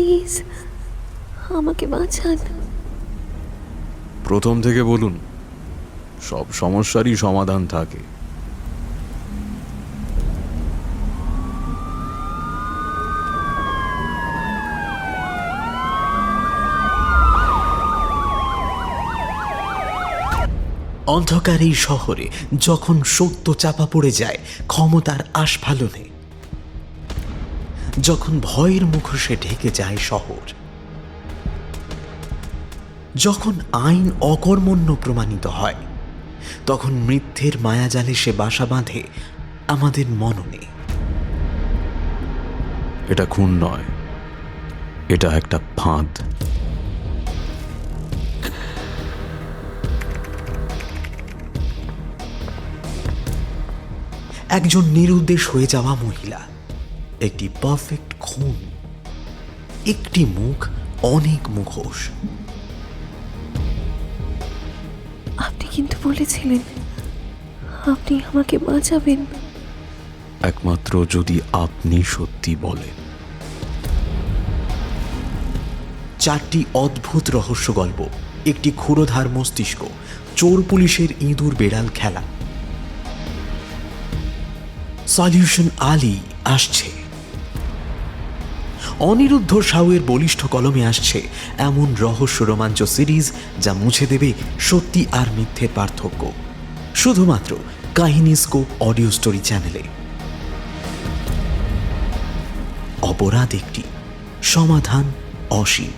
Please আমাকে বাঁচান। প্রথম থেকে বলুন, সব সমস্যারই সমাধান থাকে। অন্ধকার এই শহরে যখন সত্য চাপা পড়ে যায় ক্ষমতার আস্ফালনে, যখন ভয়ের মুখোশে ঢেকে যায় শহর, যখন আইন অকর্মণ্য প্রমাণিত হয়, তখন মিথ্যের মায়াজালে সে বাসা বাঁধে আমাদের মননে। এটা খুন নয়, এটা একটা ফাঁদ। একজন নিরুদ্দেশ হয়ে যাওয়া মহিলা, একটি পারফেক্ট খুন, একটি মুখ, অনেক মুখোশ। আপনি কিন্তু বলেছিলেন আপনি আমাকে বাঁচাবেন। একমাত্র যদি আপনি সত্যি বলেন। 4টি অদ্ভুত রহস্য গল্প, একটি ক্ষুরোধার মস্তিষ্ক, চোর পুলিশের ইঁদুর বেড়াল খেলা। সলিউশন আলী আসছে। অনিরুদ্ধ সাউয়ের বলিষ্ঠ কলমে আসছে এমন রহস্য রোমাঞ্চ সিরিজ যা মুছে দেবে সত্যি আর মিথ্যের পার্থক্য, শুধুমাত্র কাহিনী স্কোপ অডিও স্টোরি চ্যানেলে। অপরাধ একটি, সমাধান অসীম।